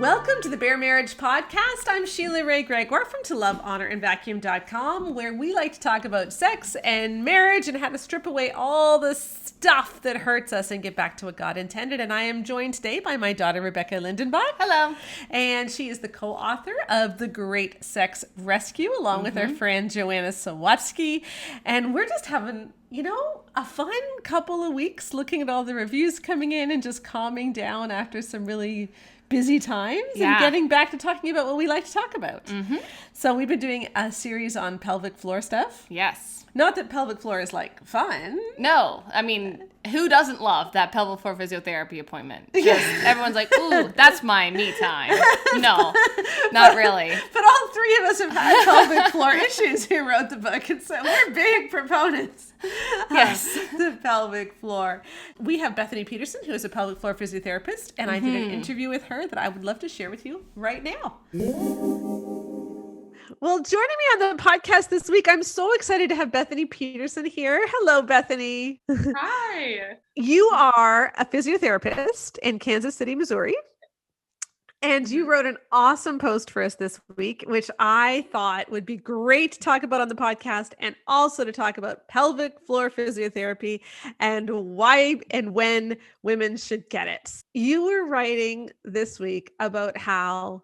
Welcome to the Bare Marriage Podcast. I'm Sheila Ray Gregoire from ToLoveHonorAndVacuum.com, where we like to talk about sex and marriage and how to strip away all the stuff that hurts us and get back to what God intended. And I am joined today by my daughter, Rebecca Lindenbach. Hello. And she is the co-author of The Great Sex Rescue, along with our friend Joanna Sawatsky. And we're just having, a fun couple of weeks looking at all the reviews coming in and just calming down after some really busy times and getting back to talking about what we like to talk about. So we've been doing a series on pelvic floor stuff. Yes. Not that pelvic floor is like fun. No, I mean, who doesn't love that pelvic floor physiotherapy appointment? Everyone's like, ooh, that's my me time. No, not really. But all three of us have had pelvic floor issues who wrote the book, and so we're big proponents. Yes. The pelvic floor. We have Bethany Peterson, who is a pelvic floor physiotherapist, and I did an interview with her that I would love to share with you right now. Well, joining me on the podcast this week, I'm so excited to have Bethany Peterson here. Hello, Bethany. Hi. You are a physiotherapist in Kansas City, Missouri. And you wrote an awesome post for us this week, which I thought would be great to talk about on the podcast, and also to talk about pelvic floor physiotherapy and why and when women should get it. You were writing this week about how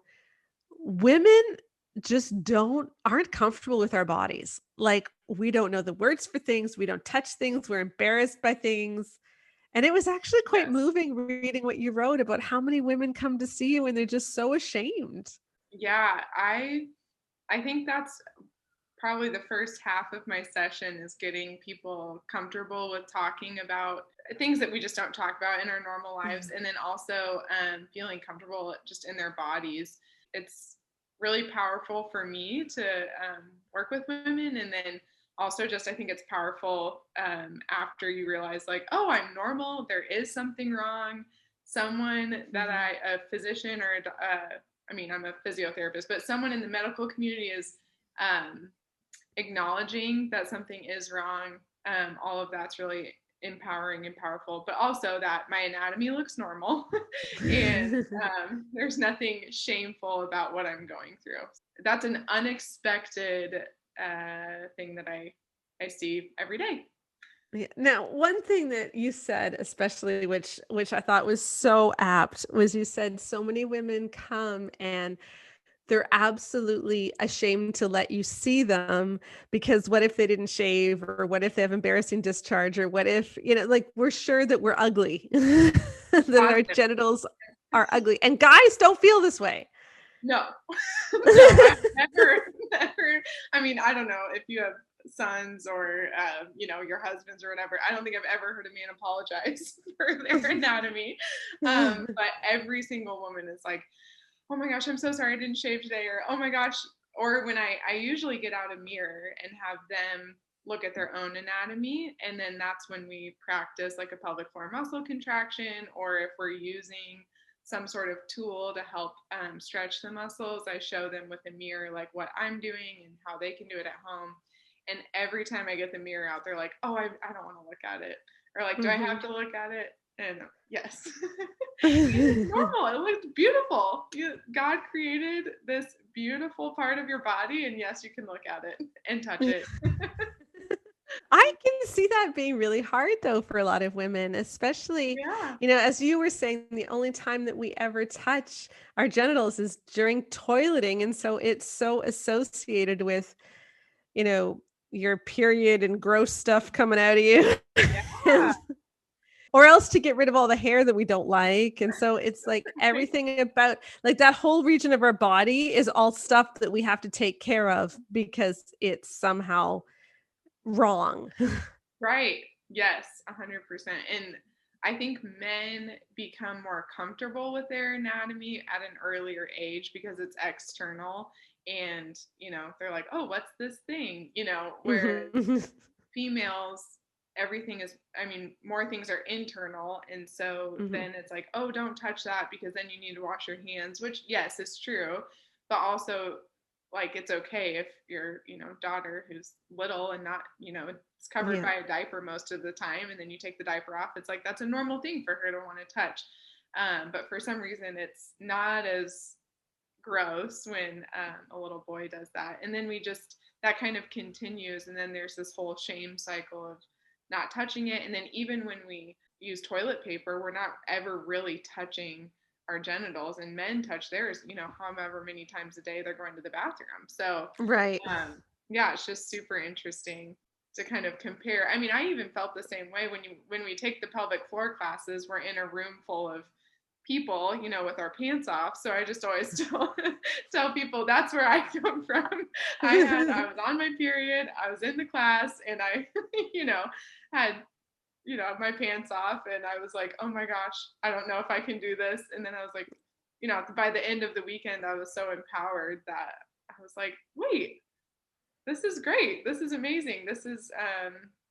women just aren't comfortable with our bodies. Like, we don't know the words for things. We don't touch things. We're embarrassed by things. And it was actually quite moving reading what you wrote about how many women come to see you and they're just so ashamed. Yeah, I think that's probably the first half of my session, is getting people comfortable with talking about things that we just don't talk about in our normal lives. And then also feeling comfortable just in their bodies. It's really powerful for me to work with women. And then also just, I think it's powerful after you realize, like, oh, I'm normal. There is something wrong. Someone that a physician or I'm a physiotherapist, but someone in the medical community is acknowledging that something is wrong. All of that's really empowering and powerful, but also that my anatomy looks normal and there's nothing shameful about what I'm going through. That's an unexpected thing that I see every day. Yeah. Now, one thing that you said, especially, which I thought was so apt, was you said so many women come and they're absolutely ashamed to let you see them, because what if they didn't shave, or what if they have embarrassing discharge, or what if, like, we're sure that we're ugly, that our genitals are ugly. And guys don't feel this way. No, I've never, I mean, I don't know if you have sons or, your husbands or whatever. I don't think I've ever heard a man apologize for their anatomy. But every single woman is like, oh my gosh, I'm so sorry I didn't shave today. Or, oh my gosh. Or when I usually get out a mirror and have them look at their own anatomy. And then that's when we practice like a pelvic floor muscle contraction, or if we're using some sort of tool to help stretch the muscles, I show them with a mirror, like what I'm doing and how they can do it at home. And every time I get the mirror out, they're like, oh, I don't want to look at it. Or like, do I have to look at it? And yes, it's normal. It looks beautiful. God created this beautiful part of your body, and yes, you can look at it and touch it. I can see that being really hard, though, for a lot of women, especially, as you were saying, the only time that we ever touch our genitals is during toileting. And so it's so associated with, your period and gross stuff coming out of you. Yeah. Or else to get rid of all the hair that we don't like. And so it's like everything about, like, that whole region of our body is all stuff that we have to take care of because it's somehow wrong. Right. Yes, 100%. And I think men become more comfortable with their anatomy at an earlier age because it's external. And, they're like, oh, what's this thing? Where females, everything is, more things are internal. And so then it's like, oh, don't touch that because then you need to wash your hands, which, yes, is true. But also, like, it's okay if your, daughter who's little and not, it's covered by a diaper most of the time, and then you take the diaper off. It's like, that's a normal thing for her to want to touch. But for some reason, it's not as gross when a little boy does that. And then that kind of continues. And then there's this whole shame cycle of not touching it. And then even when we use toilet paper, we're not ever really touching our genitals, and men touch theirs, however many times a day they're going to the bathroom. So, Right. Yeah, it's just super interesting to kind of compare. I mean, I even felt the same way when we take the pelvic floor classes, we're in a room full of people, with our pants off. So I just always tell people that's where I come from. I was on my period, I was in the class, and I, had, my pants off, and I was like, oh my gosh, I don't know if I can do this. And then I was like, by the end of the weekend, I was so empowered that I was like, wait, this is great. This is amazing. This is,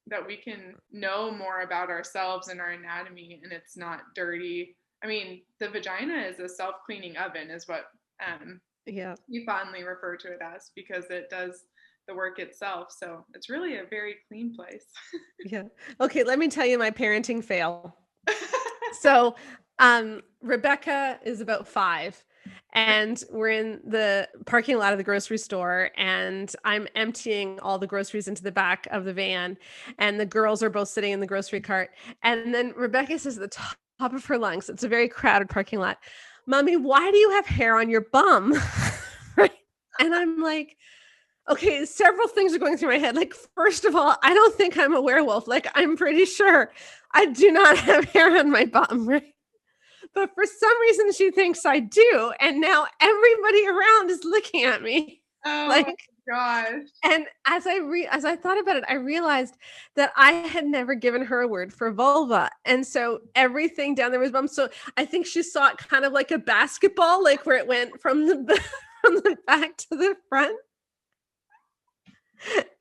that we can know more about ourselves and our anatomy, and it's not dirty. I mean, the vagina is a self-cleaning oven is what we fondly refer to it as, because it does the work itself. So it's really a very clean place. Yeah. Okay, let me tell you my parenting fail. So Rebecca is about 5, and we're in the parking lot of the grocery store, and I'm emptying all the groceries into the back of the van, and the girls are both sitting in the grocery cart. And then Rebecca says at the top of her lungs, it's a very crowded parking lot, "Mommy, why do you have hair on your bum?" Right? And I'm like, okay, several things are going through my head. Like, first of all, I don't think I'm a werewolf. Like, I'm pretty sure I do not have hair on my bum, right? But for some reason, she thinks I do. And now everybody around is looking at me. Oh like, my gosh. And as I thought about it, I realized that I had never given her a word for vulva. And so everything down there was bum. So I think she saw it kind of like a basketball, like where it went from from the back to the front.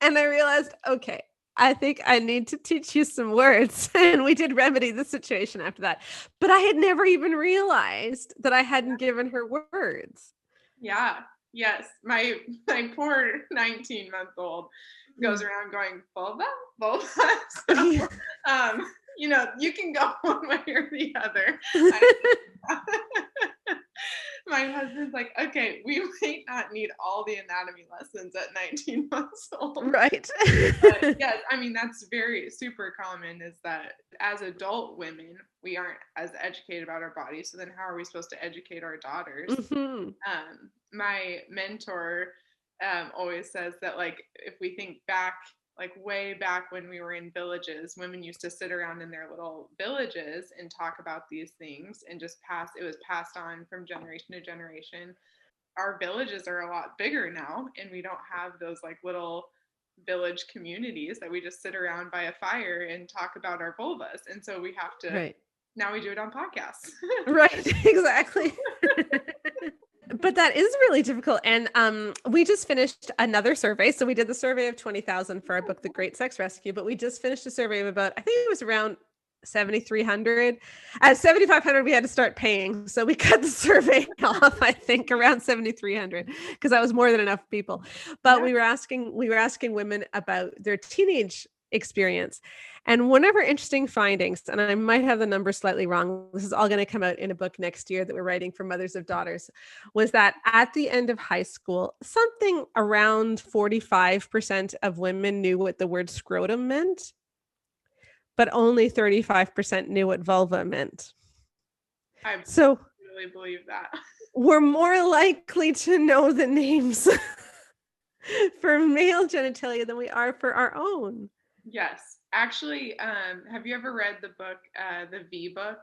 And I realized, okay, I think I need to teach you some words. And we did remedy the situation after that. But I had never even realized that I hadn't given her words. Yeah. Yes. My poor 19-month-old goes around going, vulva, vulva. So, you can go one way or the other. My husband's like, okay, we might not need all the anatomy lessons at 19 months old. Right. But yes, I mean, that's very super common, is that as adult women, we aren't as educated about our bodies. So then how are we supposed to educate our daughters? Mm-hmm. My mentor always says that, like, if we think back, like way back when we were in villages, women used to sit around in their little villages and talk about these things, and it was passed on from generation to generation. Our villages are a lot bigger now, and we don't have those like little village communities that we just sit around by a fire and talk about our vulvas. And so we have to, now we do it on podcasts. Right, exactly. But that is really difficult. And we just finished another survey. So we did the survey of 20,000 for our book, The Great Sex Rescue, but we just finished a survey of about, I think it was around 7,300. At 7,500, we had to start paying. So we cut the survey off, I think, around 7,300, because that was more than enough people. But we were asking women about their teenage experience. And one of our interesting findings, and I might have the number slightly wrong, this is all going to come out in a book next year that we're writing for mothers of daughters, was that at the end of high school, something around 45% of women knew what the word scrotum meant, but only 35% knew what vulva meant. I really believe that. We're more likely to know the names for male genitalia than we are for our own. Yes. Actually, have you ever read the book, The V Book?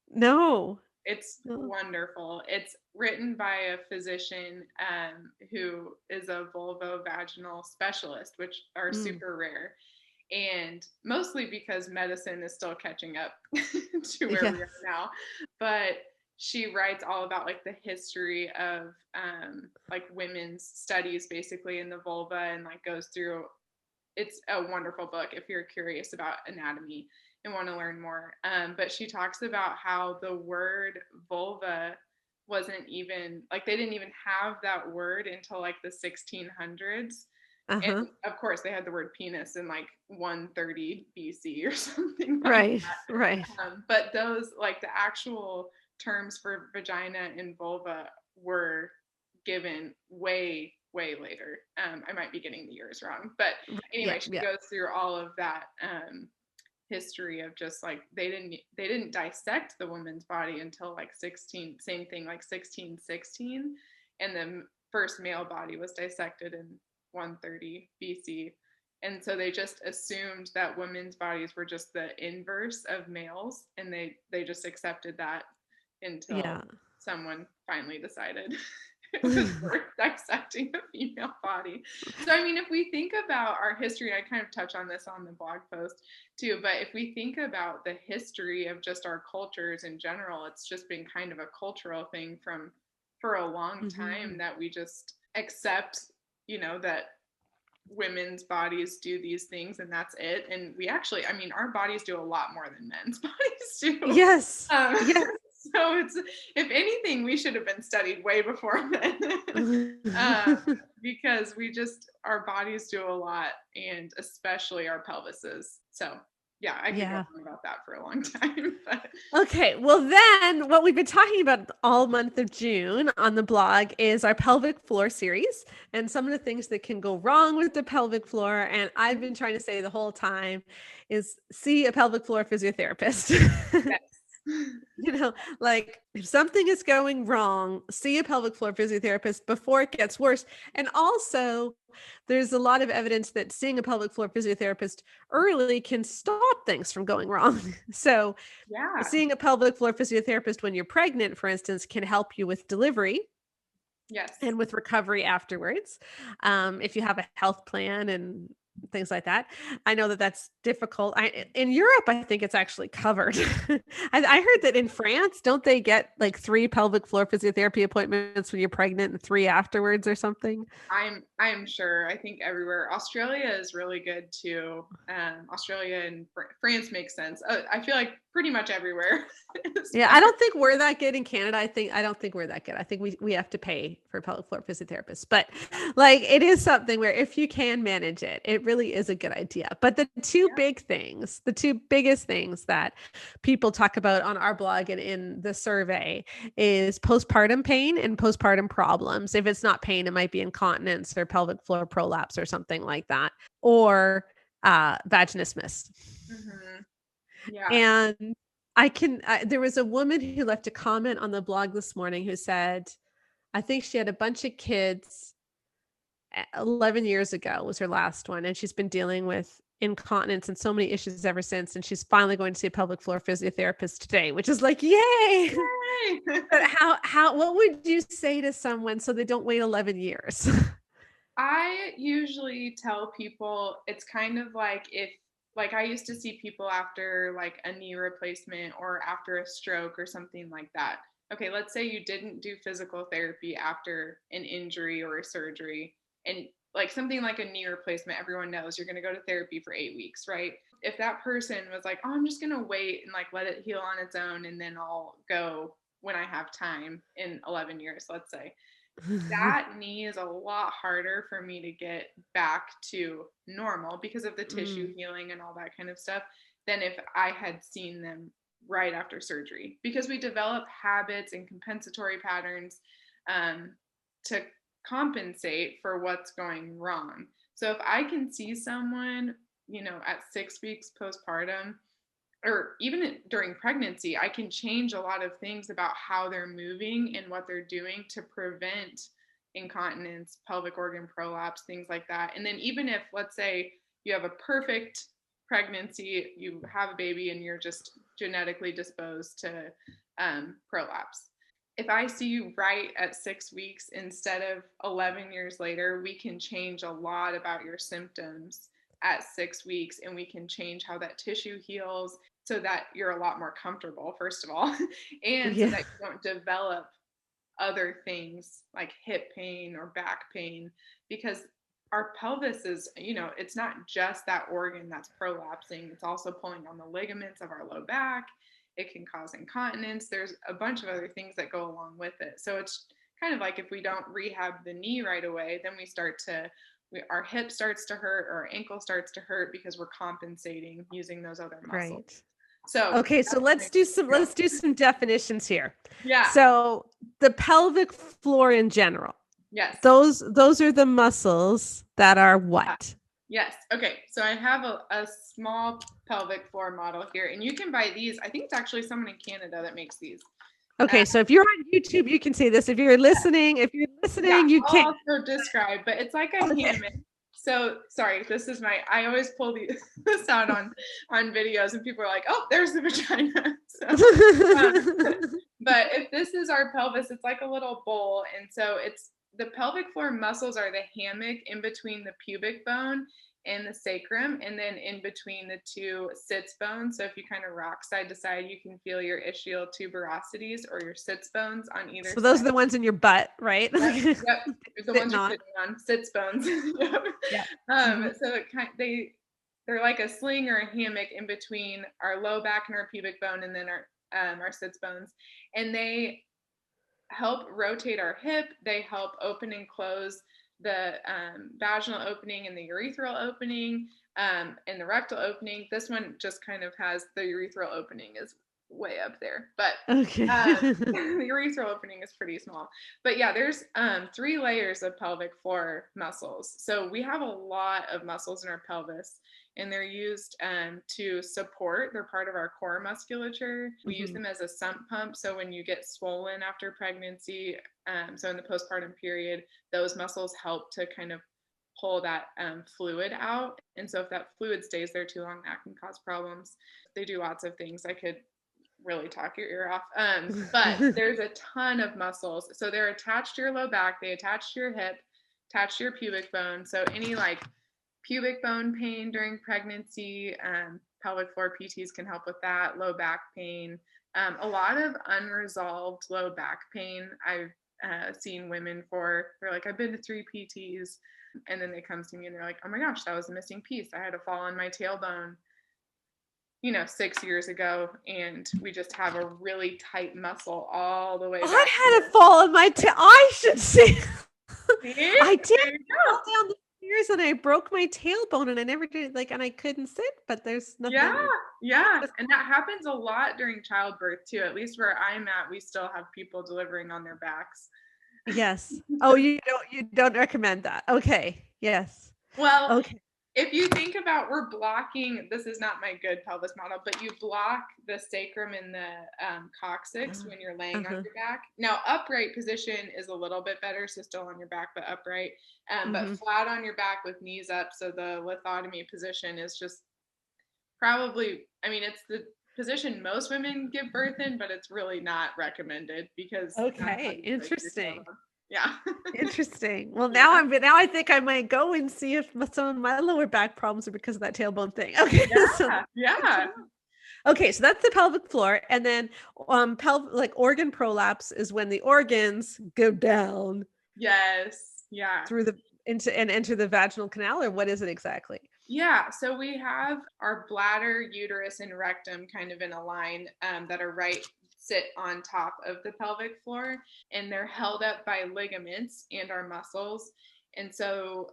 No. It's wonderful. It's written by a physician who is a vulvovaginal specialist, which are super rare. And mostly because medicine is still catching up to where we are now. But she writes all about like the history of like women's studies basically in the vulva, and like goes through. It's a wonderful book if you're curious about anatomy and want to learn more. But she talks about how the word vulva wasn't even, like, they didn't even have that word until like the 1600s. And Uh-huh. of course, they had the word penis in like 130 BC or something like Right. that. Right. But those, like the actual terms for vagina and vulva were given way, way later. I might be getting the years wrong, but Yeah. anyway, she Yeah. goes through all of that history of just like they didn't dissect the woman's body until like 16, same thing, like 1616, and the first male body was dissected in 130 BC. And so they just assumed that women's bodies were just the inverse of males, and they just accepted that until Yeah. someone finally decided it was worth dissecting a female body. So I mean, if we think about our history, I kind of touch on this on the blog post too, but if we think about the history of just our cultures in general, it's just been kind of a cultural thing for a long time that we just accept, that women's bodies do these things and that's it. And we actually, I mean, our bodies do a lot more than men's bodies do. Yes. Um, Yes. so it's, if anything, we should have been studied way before men. Because our bodies do a lot, and especially our pelvises. So yeah, I could go Yeah. on about that for a long time. But Okay, well then what we've been talking about all month of June on the blog is our pelvic floor series and some of the things that can go wrong with the pelvic floor. And I've been trying to say the whole time is see a pelvic floor physiotherapist. yes. Like if something is going wrong, see a pelvic floor physiotherapist before it gets worse. And also, there's a lot of evidence that seeing a pelvic floor physiotherapist early can stop things from going wrong. So, Yeah. seeing a pelvic floor physiotherapist when you're pregnant, for instance, can help you with delivery Yes. and with recovery afterwards. If you have a health plan and things like that. I know that that's difficult. In Europe, I think it's actually covered. I heard that in France, don't they get like 3 pelvic floor physiotherapy appointments when you're pregnant and 3 afterwards or something? I'm sure. I think everywhere. Australia is really good too. Australia and France makes sense. I feel like pretty much everywhere. Yeah, I don't think we're that good in Canada. I don't think we're that good. I think we have to pay for pelvic floor physiotherapists. But like it is something where if you can manage it, it really is a good idea. But the two biggest things that people talk about on our blog and in the survey is postpartum pain and postpartum problems. If it's not pain, it might be incontinence or pelvic floor prolapse or something like that, or vaginismus. Mm-hmm. Yeah. And there was a woman who left a comment on the blog this morning who said, I think she had a bunch of kids 11 years ago was her last one. And she's been dealing with incontinence and so many issues ever since. And she's finally going to see a pelvic floor physiotherapist today, which is like, yay. But what would you say to someone so they don't wait 11 years? I usually tell people it's kind of like like I used to see people after like a knee replacement or after a stroke or something like that. Okay, let's say you didn't do physical therapy after an injury or a surgery, and like something like a knee replacement, everyone knows you're going to go to therapy for 8 weeks, right? If that person was like, oh, I'm just going to wait and like let it heal on its own and then I'll go when I have time in 11 years, let's say, that knee is a lot harder for me to get back to normal because of the tissue healing and all that kind of stuff than if I had seen them right after surgery, because we develop habits and compensatory patterns to compensate for what's going wrong. So if I can see someone, at 6 weeks postpartum, or even during pregnancy, I can change a lot of things about how they're moving and what they're doing to prevent incontinence, pelvic organ prolapse, things like that. And then even if, let's say, you have a perfect pregnancy, you have a baby and you're just genetically disposed to prolapse. If I see you right at 6 weeks instead of 11 years later, we can change a lot about your symptoms at 6 weeks, and we can change how that tissue heals so that you're a lot more comfortable, first of all, and so that you don't develop other things like hip pain or back pain, because our pelvis is, it's not just that organ that's prolapsing, it's also pulling on the ligaments of our low back. It can cause incontinence. There's a bunch of other things that go along with it. So it's kind of like if we don't rehab the knee right away, then we start to our hip starts to hurt or our ankle starts to hurt because we're compensating using those other muscles. Right. So okay, so let's do some definitions here. Yeah. So the pelvic floor in general. Yes. Those are the muscles that are what? Yes. Okay. So I have a small pelvic floor model here, and you can buy these. I think it's actually someone in Canada that makes these. Okay, so if you're on YouTube, you can see this. If you're listening, you I'll can't. also describe, but it's like a hammock. So sorry, I always pull this out on videos, and people are like, "Oh, there's the vagina." But if this is our pelvis, it's like a little bowl, and so it's the pelvic floor muscles are the hammock in between the pubic bone and the sacrum, and then in between the two sits bones. So if you kind of rock side to side, you can feel your ischial tuberosities or your sits bones on either side. So those are the ones in your butt, right? Yep. The ones you're sitting on, sits bones. Yep. So they're like a sling or a hammock in between our low back and our pubic bone, and then our sits bones, and they help rotate our hip. They help open and close the vaginal opening and the urethral opening and the rectal opening. This one just kind of has the urethral opening is way up there, but okay. The urethral opening is pretty small. But yeah, there's 3 layers of pelvic floor muscles. So we have a lot of muscles in our pelvis, and they're used to support. They're part of our core musculature. We use them as a sump pump. So when you get swollen after pregnancy, so in the postpartum period, those muscles help to kind of pull that fluid out. And so if that fluid stays there too long, that can cause problems. They do lots of things. I could really talk your ear off. But there's a ton of muscles. So they're attached to your low back. They attach to your hip, attach to your pubic bone. So any like pubic bone pain during pregnancy, pelvic floor PTs can help with that. Low back pain, a lot of unresolved low back pain. I've seen women they're like, I've been to 3 PTs, and then they come to me and they're like, oh my gosh, that was a missing piece. I had a fall on my tailbone 6 years ago, and we just have a really tight muscle all the way back. I had a fall on my tail. I should see. I did fall down the stairs and I broke my tailbone, and I never did and I couldn't sit, but there's nothing. Yeah. And that happens a lot during childbirth too. At least where I'm at, we still have people delivering on their backs. Yes. Oh, you don't recommend that. Okay. Yes. Well, okay. If you think about, we're blocking, this is not my good pelvis model, but you block the sacrum and the coccyx when you're laying on your back. Now, upright position is a little bit better, so still on your back, but upright. But flat on your back with knees up, so the lithotomy position is just probably, it's the position most women give birth in, but it's really not recommended because. Okay, interesting. Yeah. Interesting. Well, now I think I might go and see if some of my lower back problems are because of that tailbone thing. Okay. Yeah. Okay, so that's the pelvic floor, and then organ prolapse is when the organs go down. Yes. Yeah. Through enter the vaginal canal, or what is it exactly? Yeah, so we have our bladder, uterus, and rectum kind of in a line that are sit on top of the pelvic floor, and they're held up by ligaments and our muscles. And so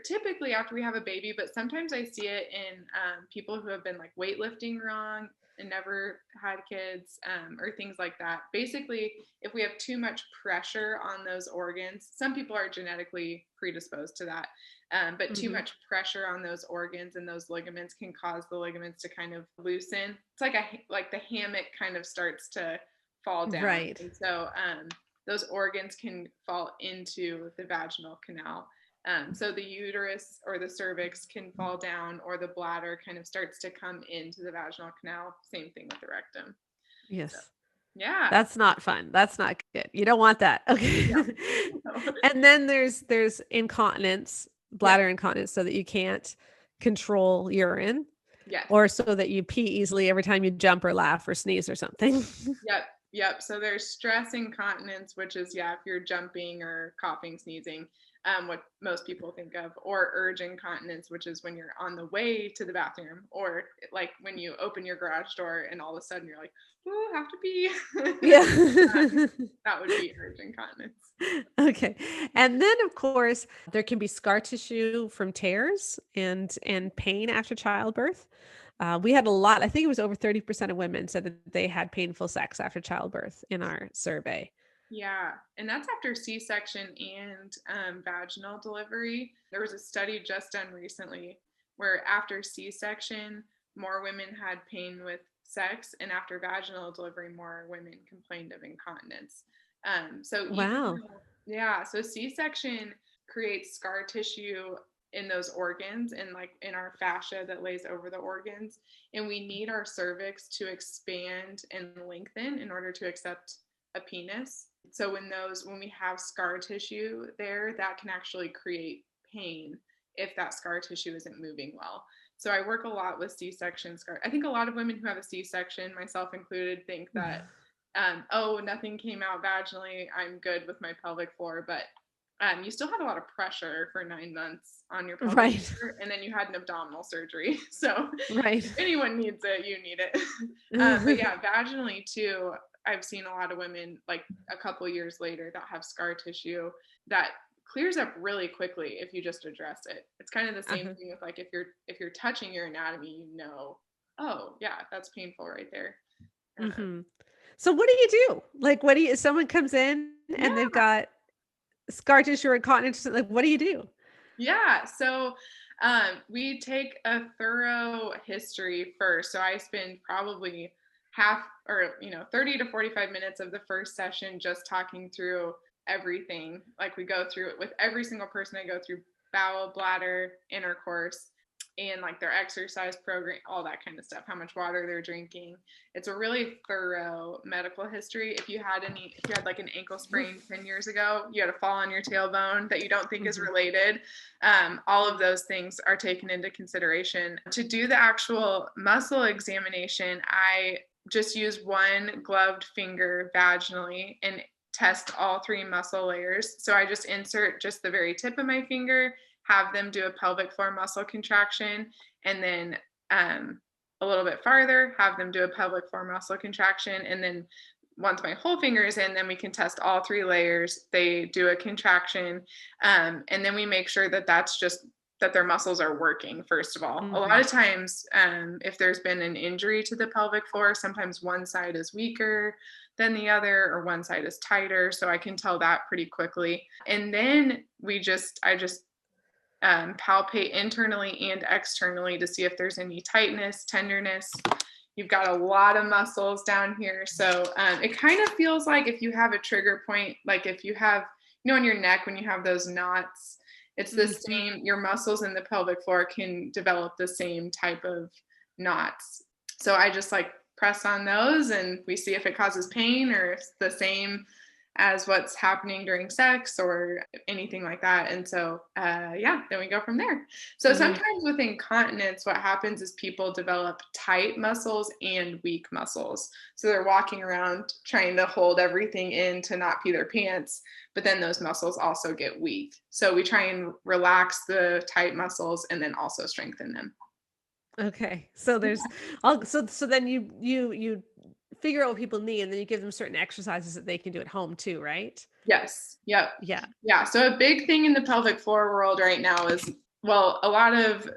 typically after we have a baby, but sometimes I see it in people who have been like weightlifting wrong and never had kids or things like that. Basically, if we have too much pressure on those organs, some people are genetically predisposed to that. But too much pressure on those organs and those ligaments can cause the ligaments to kind of loosen. It's like the hammock kind of starts to fall down. Right. And so those organs can fall into the vaginal canal. So the uterus or the cervix can fall down, or the bladder kind of starts to come into the vaginal canal. Same thing with the rectum. Yes. So, yeah. That's not fun. That's not good. You don't want that. Okay. No. And then there's incontinence, bladder incontinence, so that you can't control urine. Yes. Or so that you pee easily every time you jump or laugh or sneeze or something. Yep. So there's stress incontinence, which is, if you're jumping or coughing, sneezing. what most people think of, or urge incontinence, which is when you're on the way to the bathroom, or like when you open your garage door and all of a sudden you're like, oh, have to pee. Yeah. That would be urge incontinence. Okay. And then of course, there can be scar tissue from tears and pain after childbirth. We had a lot, I think it was over 30% of women said that they had painful sex after childbirth in our survey. Yeah, and that's after C-section and vaginal delivery. There was a study just done recently where after C-section, more women had pain with sex, and after vaginal delivery, more women complained of incontinence. Wow. So C-section creates scar tissue in those organs and like in our fascia that lays over the organs, and we need our cervix to expand and lengthen in order to accept a penis. So when we have scar tissue there, that can actually create pain if that scar tissue isn't moving well. So I work a lot with C-section scar. I think a lot of women who have a C-section, myself included, think that oh, nothing came out vaginally, I'm good with my pelvic floor, but you still had a lot of pressure for 9 months on your pelvic floor, and then you had an abdominal surgery. So if anyone needs it, you need it. But yeah, vaginally too, I've seen a lot of women like a couple years later that have scar tissue that clears up really quickly if you just address it. It's kind of the same thing with like if you're touching your anatomy, oh yeah, that's painful right there. So what do you do? Like, someone comes in and they've got scar tissue or incontinence, like, what do you do? Yeah. So we take a thorough history first. So I spend probably 30 to 45 minutes of the first session just talking through everything. Like we go through it with every single person. I go through bowel, bladder, intercourse, and like their exercise program, all that kind of stuff, how much water they're drinking. It's a really thorough medical history. If you had like an ankle sprain 10 years ago, you had a fall on your tailbone that you don't think is related, all of those things are taken into consideration. To do the actual muscle examination, I just use one gloved finger vaginally and test all 3 muscle layers. So I just insert just the very tip of my finger, have them do a pelvic floor muscle contraction, and then a little bit farther, have them do a pelvic floor muscle contraction. And then once my whole finger is in, then we can test all 3 layers. They do a contraction. And then we make sure that that their muscles are working, first of all. A lot of times, if there's been an injury to the pelvic floor, sometimes one side is weaker than the other, or one side is tighter. So I can tell that pretty quickly. And then I just palpate internally and externally to see if there's any tightness, tenderness. You've got a lot of muscles down here. So it kind of feels like if you have a trigger point, like if you have, on your neck, when you have those knots, it's the same, your muscles in the pelvic floor can develop the same type of knots. So I just like press on those and we see if it causes pain or if it's the same as what's happening during sex or anything like that. And so, then we go from there. So sometimes with incontinence, what happens is people develop tight muscles and weak muscles. So they're walking around trying to hold everything in to not pee their pants, but then those muscles also get weak. So we try and relax the tight muscles and then also strengthen them. Okay. So there's so then you figure out what people need, and then you give them certain exercises that they can do at home too, right? Yes. Yep. Yeah. Yeah. So a big thing in the pelvic floor world right now is, well, a lot of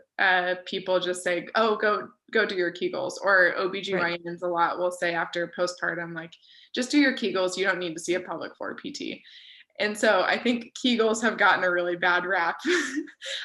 people just say, oh, go do your Kegels, or OBGYNs a lot will say after postpartum, like, just do your Kegels. You don't need to see a pelvic floor PT. And so I think Kegels have gotten a really bad rap.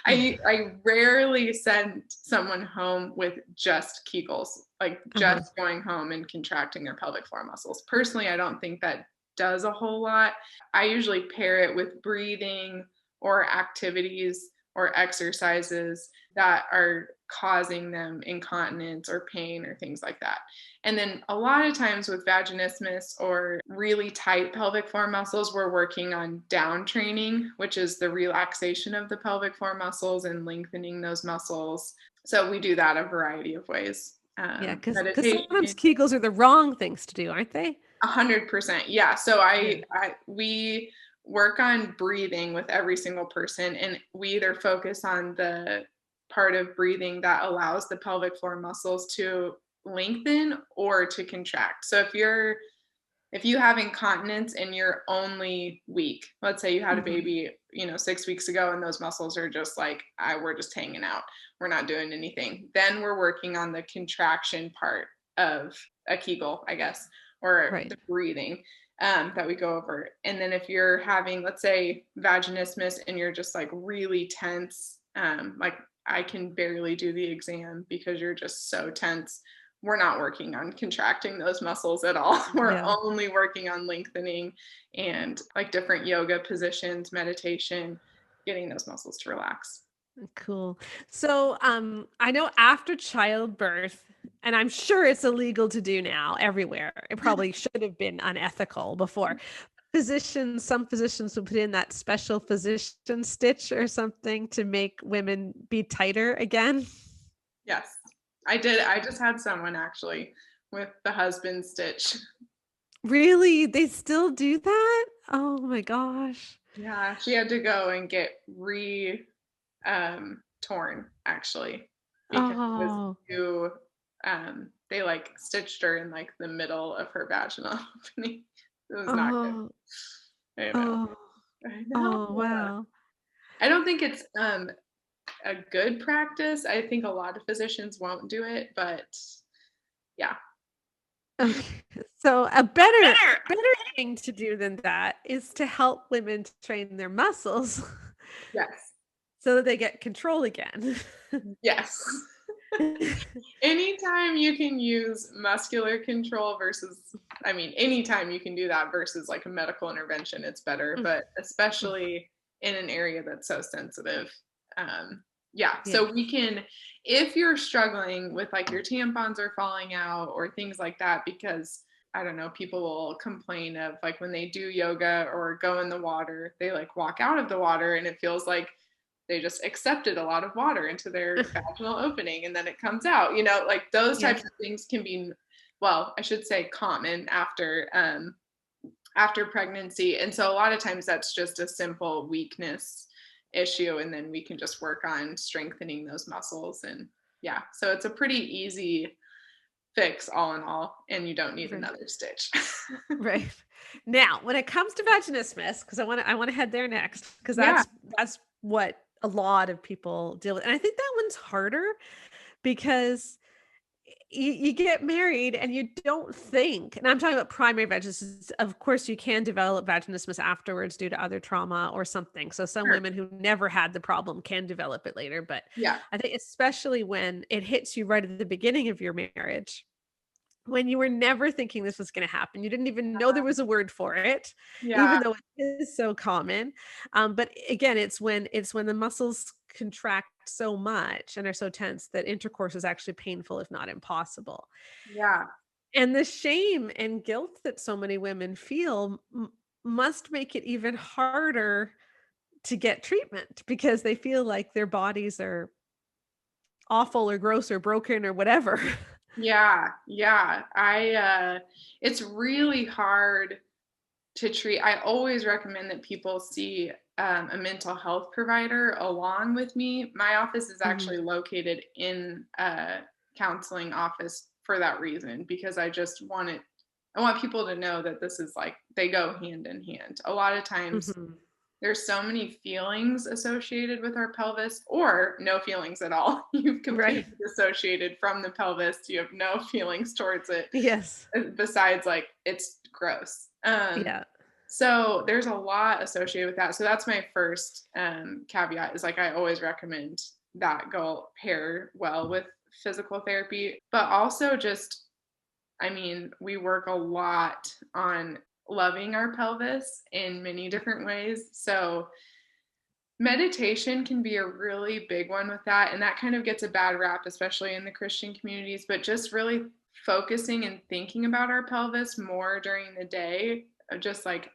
I rarely send someone home with just Kegels, like just going home and contracting their pelvic floor muscles. Personally, I don't think that does a whole lot. I usually pair it with breathing or activities or exercises that are causing them incontinence or pain or things like that. And then a lot of times with vaginismus or really tight pelvic floor muscles, we're working on down training, which is the relaxation of the pelvic floor muscles and lengthening those muscles. So we do that a variety of ways. Because sometimes Kegels are the wrong things to do, aren't they? 100%. Yeah. So we work on breathing with every single person. And we either focus on the part of breathing that allows the pelvic floor muscles to lengthen or to contract. So if you have incontinence and you're only weak, let's say you had a baby, 6 weeks ago, and those muscles are just like, we're just hanging out, we're not doing anything, then we're working on the contraction part of a Kegel, I guess, or the breathing that we go over. And then if you're having, let's say, vaginismus, and you're just like really tense, like I can barely do the exam because you're just so tense, we're not working on contracting those muscles at all. We're only working on lengthening and like different yoga positions, meditation, getting those muscles to relax. Cool. So I know after childbirth, and I'm sure it's illegal to do now everywhere. It probably should have been unethical before. Some physicians will put in that special physician stitch or something to make women be tighter again. Yes, I did. I just had someone actually with the husband stitch. Really? They still do that? Oh my gosh. Yeah, she had to go and get torn actually, because it was too, they like stitched her in like the middle of her vaginal opening. It was not good. I know. Oh wow. I don't think it's a good practice. I think a lot of physicians won't do it, but yeah. Okay. So a better thing to do than that is to help women to train their muscles. Yes. So that they get control again. Yes. Anytime you can use muscular control anytime you can do that versus like a medical intervention, it's better, but especially in an area that's so sensitive. So we can, if you're struggling with like your tampons are falling out or things like that, because I don't know, people will complain of like when they do yoga or go in the water, they like walk out of the water and it feels like they just accepted a lot of water into their vaginal opening and then it comes out, like those types of things can be, well, I should say common after pregnancy. And so a lot of times that's just a simple weakness issue. And then we can just work on strengthening those muscles. And so it's a pretty easy fix all in all, and you don't need another stitch. Right. Now, when it comes to vaginismus, because I want to head there next, because that's what a lot of people deal with. And I think that one's harder because you get married and you don't think, and I'm talking about primary vaginismus. Of course, you can develop vaginismus afterwards due to other trauma or something. So some women who never had the problem can develop it later. But I think especially when it hits you right at the beginning of your marriage, when you were never thinking this was going to happen, you didn't even know there was a word for it, even though it is so common. But again, it's when the muscles contract so much and are so tense that intercourse is actually painful, if not impossible. Yeah. And the shame and guilt that so many women feel must make it even harder to get treatment because they feel like their bodies are awful or gross or broken or whatever. Yeah. It's really hard to treat. I always recommend that people see a mental health provider along with me. My office is actually located in a counseling office for that reason, because I want people to know that this is like, they go hand in hand. A lot of times there's so many feelings associated with our pelvis, or no feelings at all. You've completely dissociated from the pelvis. You have no feelings towards it. Yes. Besides like, it's gross. So there's a lot associated with that. So that's my first caveat, is like, I always recommend that go pair well with physical therapy, but also just, we work a lot on loving our pelvis in many different ways. So meditation can be a really big one with that. And that kind of gets a bad rap, especially in the Christian communities, but just really focusing and thinking about our pelvis more during the day, just like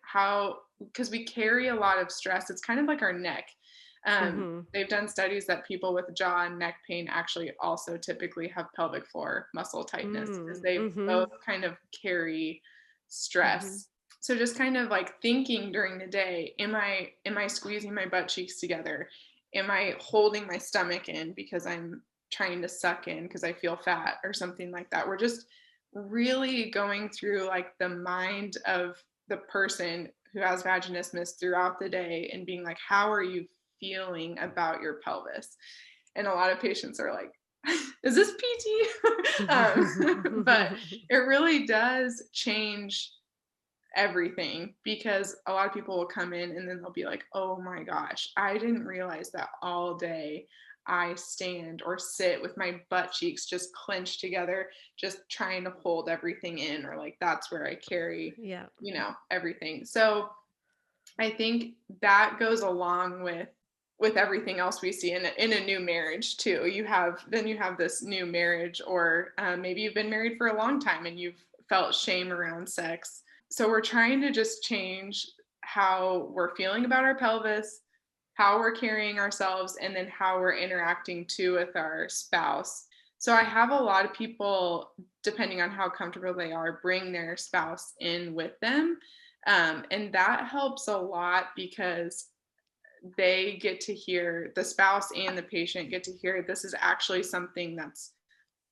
because we carry a lot of stress. It's kind of like our neck. They've done studies that people with jaw and neck pain actually also typically have pelvic floor muscle tightness, because they both kind of carry stress. So just kind of like thinking during the day, am I squeezing my butt cheeks together? Am I holding my stomach in because I'm trying to suck in because I feel fat or something like that? We're just really going through like the mind of the person who has vaginismus throughout the day and being like, how are you feeling about your pelvis? And a lot of patients are like, is this PT? But it really does change everything, because a lot of people will come in and then they'll be like, oh my gosh, I didn't realize that all day I stand or sit with my butt cheeks just clenched together, just trying to hold everything in, or like that's where I carry, everything. So I think that goes along with everything else we see in a new marriage too. You have this new marriage, or maybe you've been married for a long time and you've felt shame around sex. So we're trying to just change how we're feeling about our pelvis, how we're carrying ourselves, and then how we're interacting too with our spouse. So I have a lot of people, depending on how comfortable they are, bring their spouse in with them. And that helps a lot, because they get to hear, the spouse and the patient get to hear, this is actually something that's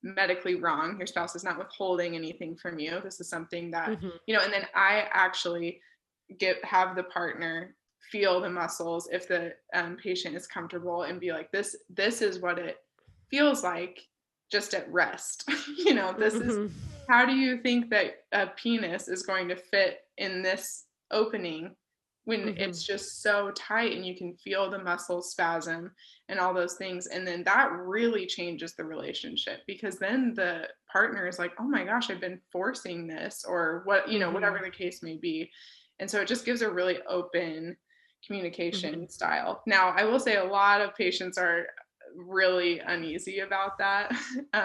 medically wrong. Your spouse is not withholding anything from you. This is something that, and then I actually have the partner feel the muscles if the patient is comfortable, and be like, this is what it feels like just at rest. This is, how do you think that a penis is going to fit in this opening when it's just so tight and you can feel the muscles spasm and all those things? And then that really changes the relationship, because then the partner is like, oh my gosh, I've been forcing this, or what, whatever the case may be. And so it just gives a really open communication style. Now, I will say a lot of patients are really uneasy about that,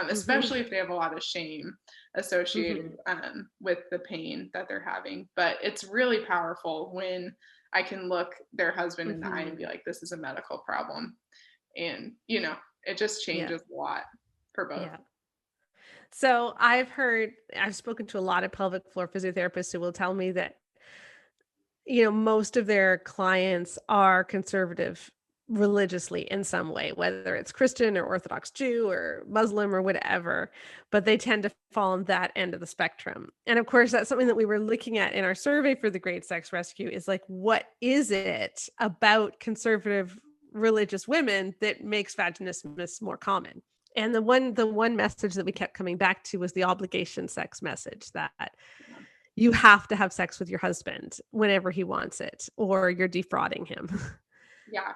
especially if they have a lot of shame associated with the pain that they're having. But it's really powerful when I can look their husband in the eye and be like, this is a medical problem. And, it just changes a lot for both. Yeah. So I've spoken to a lot of pelvic floor physiotherapists who will tell me that, most of their clients are conservative religiously in some way, whether it's Christian or Orthodox Jew or Muslim or whatever, but they tend to fall on that end of the spectrum. And of course, that's something that we were looking at in our survey for the Great Sex Rescue, is like, what is it about conservative religious women that makes vaginismus more common? And the one message that we kept coming back to was the obligation sex message, that you have to have sex with your husband whenever he wants it, or you're defrauding him. Yeah.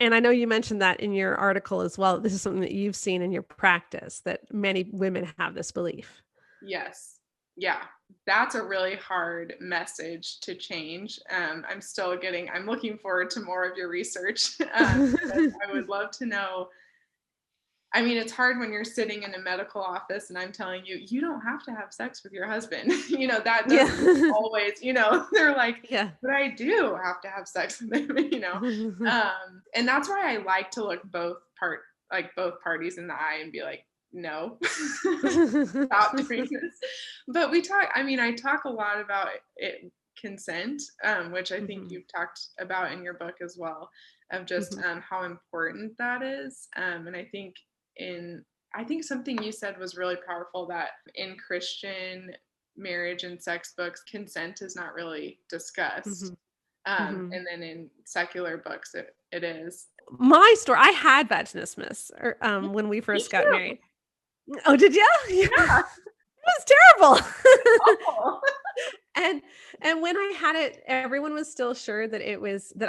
And I know you mentioned that in your article as well. This is something that you've seen in your practice, that many women have this belief. Yes. Yeah. That's a really hard message to change. I'm looking forward to more of your research. I would love to know. I mean, it's hard when you're sitting in a medical office and I'm telling you, you don't have to have sex with your husband. That doesn't always, they're like, but I do have to have sex with him, and that's why I like to look both parties in the eye and be like, no, stop doing this. But I talk a lot about it, consent, which I think you've talked about in your book as well, of just how important that is. And I think something you said was really powerful, that in Christian marriage and sex books, consent is not really discussed. And then in secular books, it is. My story, I had vaginismus when we first got married. Oh, did you? Yeah. It was terrible. And when I had it, everyone was still sure that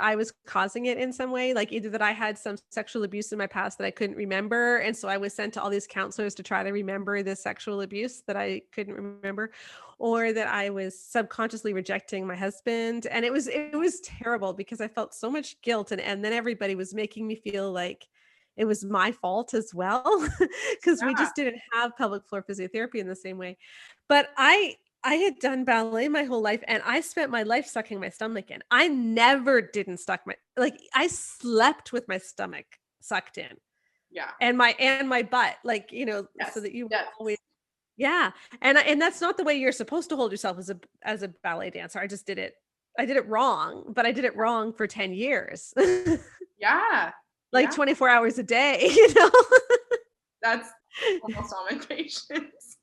I was causing it in some way, like either that I had some sexual abuse in my past that I couldn't remember. And so I was sent to all these counselors to try to remember the sexual abuse that I couldn't remember, or that I was subconsciously rejecting my husband. And it was terrible, because I felt so much guilt. And then everybody was making me feel like it was my fault as well, because we just didn't have pelvic floor physiotherapy in the same way. But I had done ballet my whole life, and I spent my life sucking my stomach in. I never didn't I slept with my stomach sucked in. Yeah. And my butt, so that you always Yeah. And that's not the way you're supposed to hold yourself as a ballet dancer. I did it wrong, but I did it wrong for 10 years. Yeah. Like Yeah. 24 hours a day, you know? That's almost all my patients.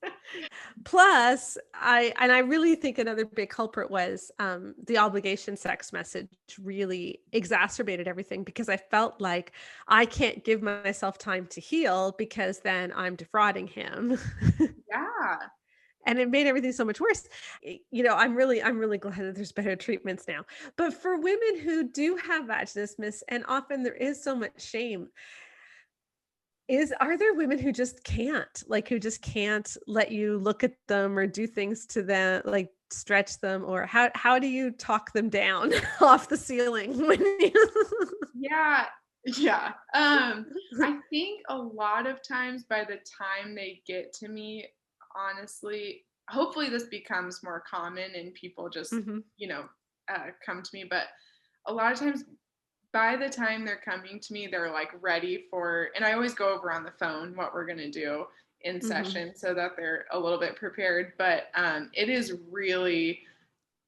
Plus, I really think another big culprit was the obligation sex message really exacerbated everything, because I felt like I can't give myself time to heal because then I'm defrauding him. Yeah. And it made everything so much worse. You know, I'm really glad that there's better treatments now. But for women who do have vaginismus, and often there is so much shame, are there women who just can't, like, who just can't let you look at them or do things to them, like stretch them, or how do you talk them down off the ceiling when you Yeah. Yeah. I think a lot of times by the time they get to me, honestly, hopefully this becomes more common and people just, Mhm. you know, come to me. But a lot of times by the time they're coming to me, they're like ready for, and I always go over on the phone what we're going to do in Mhm. session so that they're a little bit prepared. But it is really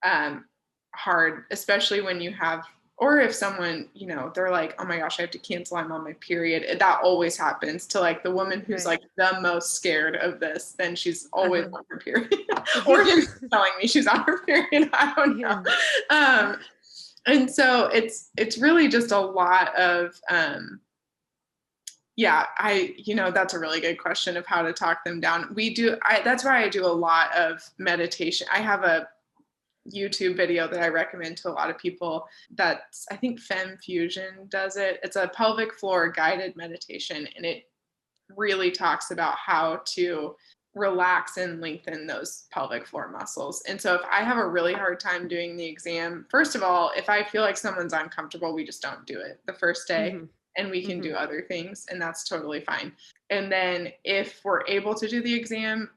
um, hard, especially when you have, or if someone, you know, they're like, oh my gosh, I have to cancel, I'm on my period. That always happens to like the woman who's Right. like the most scared of this, then she's always Uh-huh. on her period. Or she's telling me she's on her period. I don't know. Yeah. And so it's really just a lot of yeah, that's a really good question of how to talk them down. That's why I do a lot of meditation. I have a YouTube video that I recommend to a lot of people. That's, I think FemFusion does it. It's a pelvic floor guided meditation, and it really talks about how to relax and lengthen those pelvic floor muscles. And so if I have a really hard time doing the exam, first of all, if I feel like someone's uncomfortable, we just don't do it the first day. Mhm. And we can Mhm. do other things, and that's totally fine. And then if we're able to do the exam,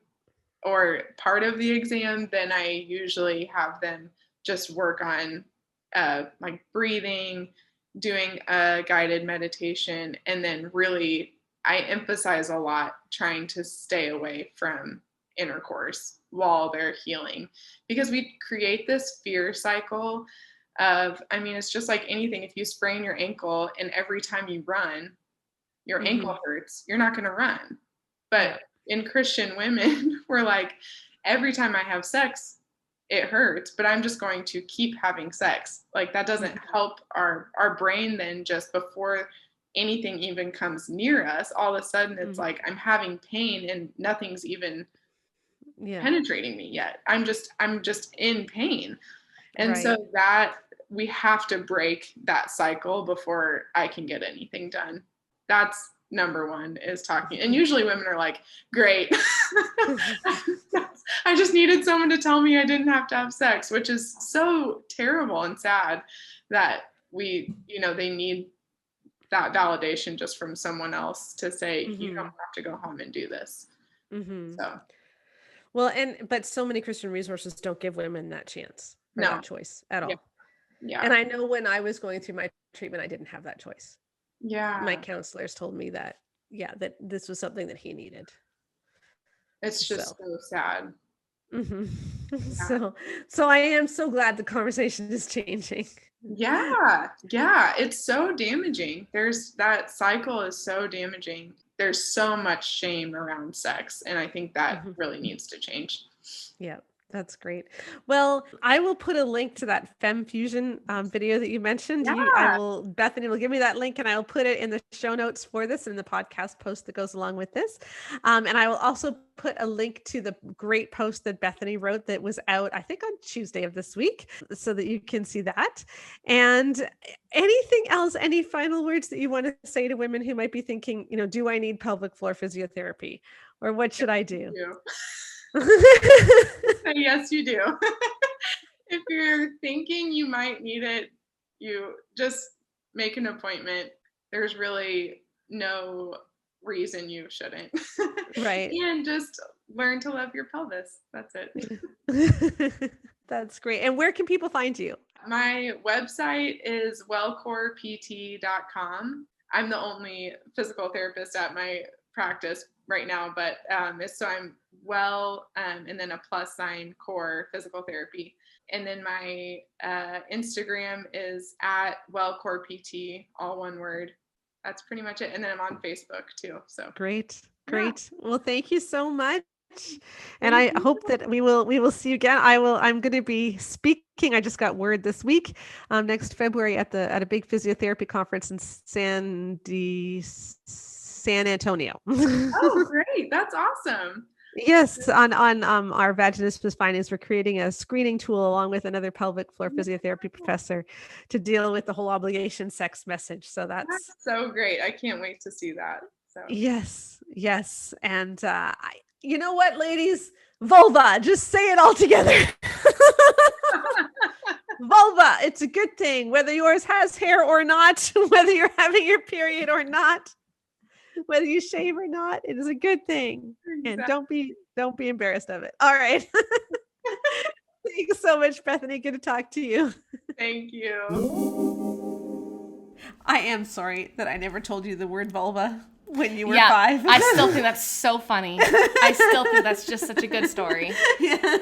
or part of the exam, then I usually have them just work on like breathing, doing a guided meditation, and then really I emphasize a lot trying to stay away from intercourse while they're healing, because we create this fear cycle of, I mean, it's just like anything. If you sprain your ankle and every time you run, your ankle Mhm. hurts, you're not going to run. But Yeah. in Christian women, we're like, every time I have sex, it hurts, but I'm just going to keep having sex. Like that doesn't Mhm. help our brain. Then just before anything even comes near us, all of a sudden it's Mhm. like I'm having pain and nothing's even Yeah. penetrating me yet. I'm just in pain. And Right. so that we have to break that cycle before I can get anything done. That's number one, is talking. And usually women are like, great. I just needed someone to tell me I didn't have to have sex, which is so terrible and sad that they need that validation just from someone else to say, you don't Mhm. have to go home and do this. Mhm. So, Well, but so many Christian resources don't give women that chance or no. that choice at Yeah. all. Yeah. And I know when I was going through my treatment, I didn't have that choice. My Yeah. counselors told me that, yeah, that this was something that he needed. It's just So, so sad. mhm. Yeah. So I am so glad the conversation is changing. Yeah, yeah, it's so damaging. That cycle is so damaging. There's so much shame around sex, and I think that Mhm. really needs to change. Yeah, that's great. Well, I will put a link to that FemFusion video that you mentioned. Yeah, Bethany will give me that link, and I will put it in the show notes for this and the podcast post that goes along with this. And I will also put a link to the great post that Bethany wrote that was out, I think, on Tuesday of this week, so that you can see that. And anything else, any final words that you want to say to women who might be thinking, do I need pelvic floor physiotherapy, or what should I do? you do. Yes, you do. If you're thinking you might need it, you just make an appointment. There's really no reason you shouldn't. Right. And just learn to love your pelvis. That's it. That's great. And where can people find you? My website is wellcorept.com. I'm the only physical therapist at my practice right now, but so I'm and then a + core physical therapy. And then my Instagram is at @wellcore PT, all one word. That's pretty much it. And then I'm on Facebook too. So Great. yeah. Well, thank you so much. And Thank I you. hope that we will see you again. I'm going to be speaking. I just got word this week, next February at a big physiotherapy conference in San Antonio. Oh, great. That's awesome. Yes, on our Vaginismus findings, we're creating a screening tool along with another pelvic floor physiotherapy professor to deal with the whole obligation sex message. So That's so great. I can't wait to see that. So yes, and you know what, ladies, vulva. Just say it all together. Vulva. It's a good thing, whether yours has hair or not, whether you're having your period or not. Whether you shave or not, it is a good thing. exactly. And don't be embarrassed of it. All right. Thanks so much, Bethany. Good to talk to you. Thank you. I am sorry that I never told you the word vulva when you were Yeah, 5. I still think that's so funny. I still think that's just such a good story. Yeah.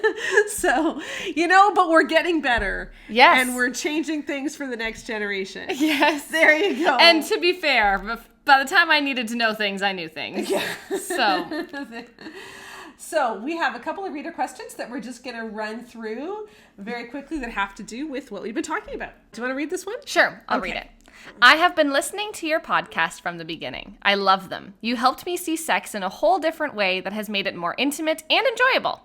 So, but we're getting better. Yes. And we're changing things for the next generation. Yes. There you go. And to be fair, by the time I needed to know things, I knew things. Yeah. So we have a couple of reader questions that we're just going to run through very quickly that have to do with what we've been talking about. Do you want to read this one? Sure, I'll read it. I have been listening to your podcast from the beginning. I love them. You helped me see sex in a whole different way that has made it more intimate and enjoyable.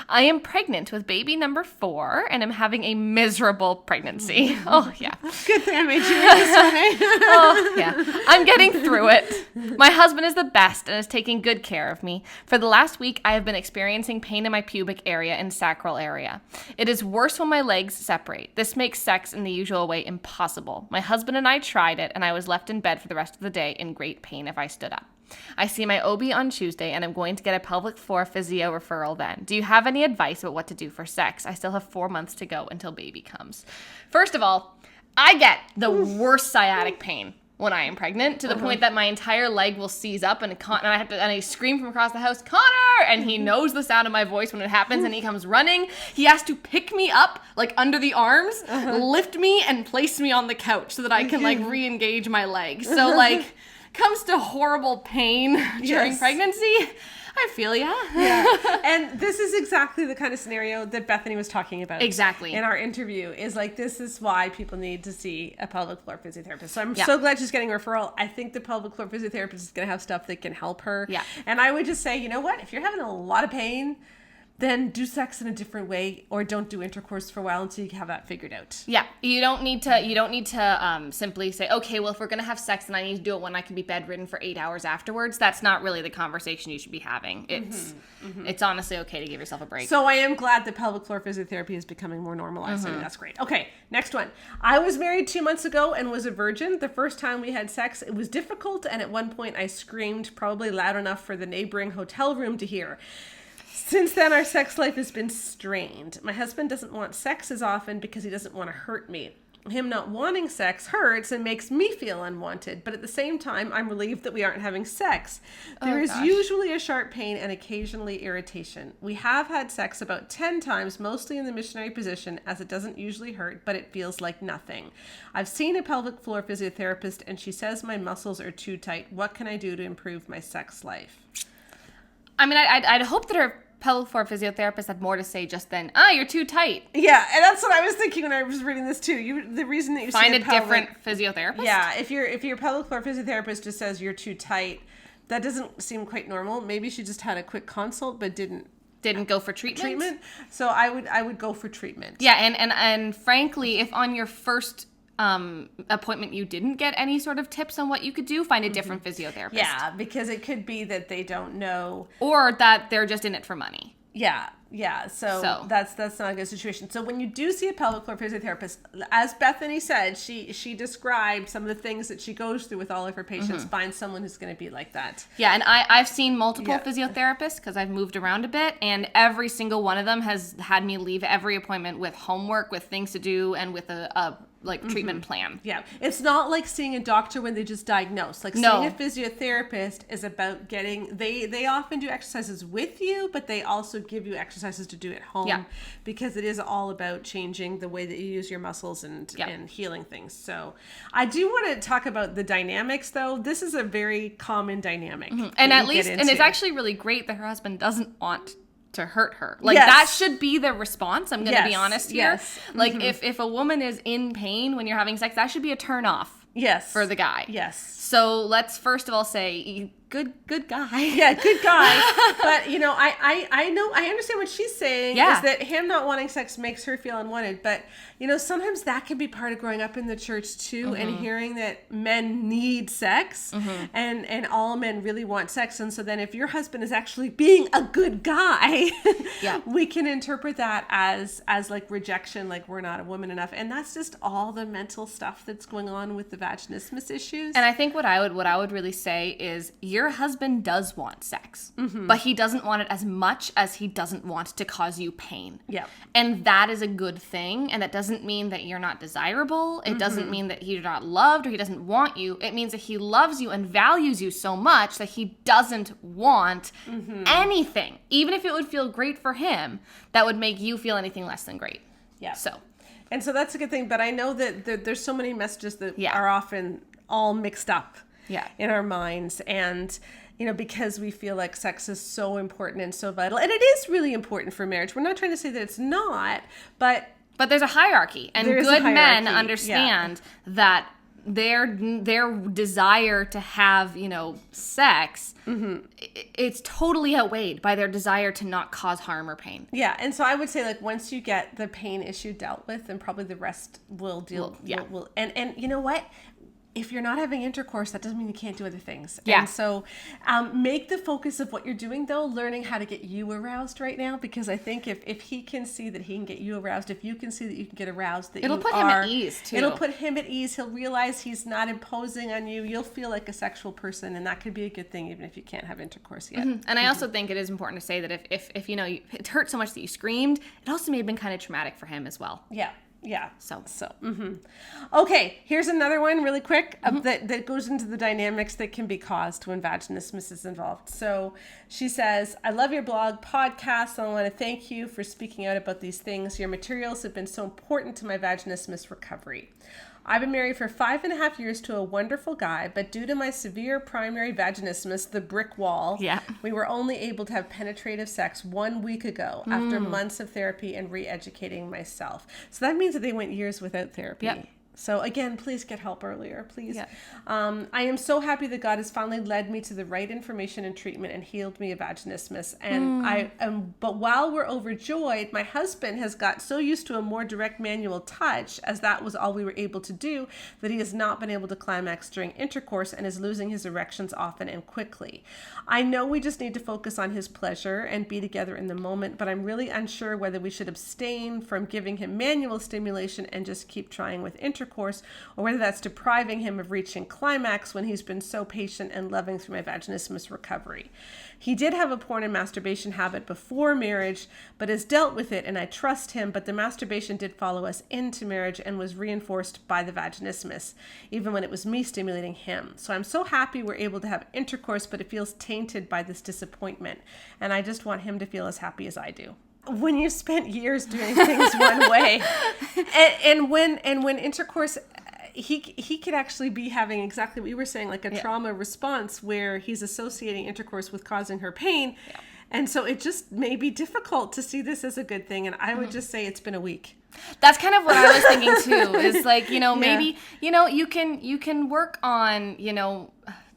I am pregnant with baby number 4 and am having a miserable pregnancy. Oh, yeah. Good thing I made you read this one, eh? Oh, yeah. I'm getting through it. My husband is the best and is taking good care of me. For the last week, I have been experiencing pain in my pubic area and sacral area. It is worse when my legs separate. This makes sex in the usual way impossible. My husband and I tried it, and I was left in bed for the rest of the day in great pain if I stood up. I see my OB on Tuesday, and I'm going to get a pelvic floor physio referral then. Do you have any advice about what to do for sex? I still have 4 months to go until baby comes. First of all, I get the worst sciatic pain when I am pregnant, to the point that my entire leg will seize up, and I scream from across the house, Connor! And he knows the sound of my voice when it happens, and he comes running. He has to pick me up, like, under the arms, lift me, and place me on the couch so that I can, like, re-engage my leg. So, like, comes to horrible pain during pregnancy. I feel ya. Yeah. And this is exactly the kind of scenario that Bethany was talking about. Exactly. In our interview, is like, this is why people need to see a pelvic floor physiotherapist. So I'm so glad she's getting a referral. I think the pelvic floor physiotherapist is going to have stuff that can help her. Yeah. And I would just say, you know what? If you're having a lot of pain, then do sex in a different way, or don't do intercourse for a while until you have that figured out. Yeah, you don't need to simply say, okay, well, if we're gonna have sex, then I need to do it when I can be bedridden for 8 hours afterwards. That's not really the conversation you should be having. It's honestly okay to give yourself a break. So I am glad that pelvic floor physiotherapy is becoming more normalized. And that's great. Okay, next one. I was married 2 months ago and was a virgin. The first time we had sex, it was difficult, and at one point I screamed, probably loud enough for the neighboring hotel room to hear. Since then, our sex life has been strained. My husband doesn't want sex as often because he doesn't want to hurt me. Him not wanting sex hurts and makes me feel unwanted, but at the same time, I'm relieved that we aren't having sex. There is usually a sharp pain and occasionally irritation. We have had sex about 10 times, mostly in the missionary position, as it doesn't usually hurt, but it feels like nothing. I've seen a pelvic floor physiotherapist, and she says my muscles are too tight. What can I do to improve my sex life? I mean, I'd hope that her pelvic floor physiotherapist had more to say just then. You're too tight. Yeah, and that's what I was thinking when I was reading this too. The reason that you find a different physiotherapist. Yeah, if your pelvic floor physiotherapist just says you're too tight, that doesn't seem quite normal. Maybe she just had a quick consult but didn't go for treatment. So I would go for treatment. Yeah, and frankly, if on your first appointment you didn't get any sort of tips on what you could do, find a different physiotherapist. Yeah, because it could be that they don't know, or that they're just in it for money. Yeah. So that's not a good situation. So when you do see a pelvic floor physiotherapist, as Bethany said, she described some of the things that she goes through with all of her patients. Find someone who's going to be like that. Yeah, and I've seen multiple physiotherapists because I've moved around a bit, and every single one of them has had me leave every appointment with homework, with things to do, and with a like treatment plan. Yeah. It's not like seeing a doctor when they just diagnose. Like No. seeing a physiotherapist is about getting, they often do exercises with you, but they also give you exercises to do at home because it is all about changing the way that you use your muscles and healing things. So I do want to talk about the dynamics though. This is a very common dynamic. And at least, and it's actually really great that her husband doesn't want to hurt her. Like that should be the response. I'm going to be honest here. Yes. Like if a woman is in pain when you're having sex, that should be a turn off. Yes. For the guy. Yes. So let's first of all say good guy. Yeah, good guy. But you know, I understand what she's saying is that him not wanting sex makes her feel unwanted. But you know, sometimes that can be part of growing up in the church too, and hearing that men need sex and all men really want sex. And so then if your husband is actually being a good guy, we can interpret that as like rejection, like we're not a woman enough. And that's just all the mental stuff that's going on with the vaginismus issues. And I think what I would really say is your husband does want sex, but he doesn't want it as much as he doesn't want to cause you pain. Yeah. And that is a good thing. And that doesn't mean that you're not desirable. It doesn't mean that you're not loved or he doesn't want you. It means that he loves you and values you so much that he doesn't want anything, even if it would feel great for him, that would make you feel anything less than great. Yeah. And so that's a good thing. But I know that there's so many messages that are often all mixed up in our minds. And, you know, because we feel like sex is so important and so vital. And it is really important for marriage. We're not trying to say that it's not, but there's a hierarchy. And good men understand that their desire to have, you know, sex, it's totally outweighed by their desire to not cause harm or pain. Yeah. And so I would say, like, once you get the pain issue dealt with, then probably the rest will deal. And you know what? If you're not having intercourse, that doesn't mean you can't do other things. Yeah. And so make the focus of what you're doing, though, learning how to get you aroused right now. Because I think if he can see that he can get you aroused, if you can see that you can get aroused, that it'll put him at ease, too. It'll put him at ease. He'll realize he's not imposing on you. You'll feel like a sexual person, and that could be a good thing, even if you can't have intercourse yet. And I also think it is important to say that if you know, it hurt so much that you screamed, it also may have been kind of traumatic for him as well. Yeah. Yeah. So. Okay, here's another one really quick that goes into the dynamics that can be caused when vaginismus is involved. So she says, I love your blog, podcast, and I want to thank you for speaking out about these things. Your materials have been so important to my vaginismus recovery. I've been married for 5.5 years to a wonderful guy, but due to my severe primary vaginismus, the brick wall, we were only able to have penetrative sex 1 week ago after months of therapy and re-educating myself. So that means that they went years without therapy. Yep. So again, please get help earlier, please. Yeah. I am so happy that God has finally led me to the right information and treatment and healed me of vaginismus. And but while we're overjoyed, my husband has got so used to a more direct manual touch, as that was all we were able to do, that he has not been able to climax during intercourse and is losing his erections often and quickly. I know we just need to focus on his pleasure and be together in the moment, but I'm really unsure whether we should abstain from giving him manual stimulation and just keep trying with intercourse, or whether that's depriving him of reaching climax when he's been so patient and loving through my vaginismus recovery. He did have a porn and masturbation habit before marriage, but has dealt with it, and I trust him, but the masturbation did follow us into marriage and was reinforced by the vaginismus, even when it was me stimulating him. So I'm so happy we're able to have intercourse, but it feels tainted by this disappointment, and I just want him to feel as happy as I do. When you spent years doing things one way, and when intercourse, he could actually be having exactly what you were saying, like a trauma response where he's associating intercourse with causing her pain. Yeah. And so it just may be difficult to see this as a good thing. And I would just say it's been a week. That's kind of what I was thinking too, is like, you know, maybe, you know, you can work on, you know,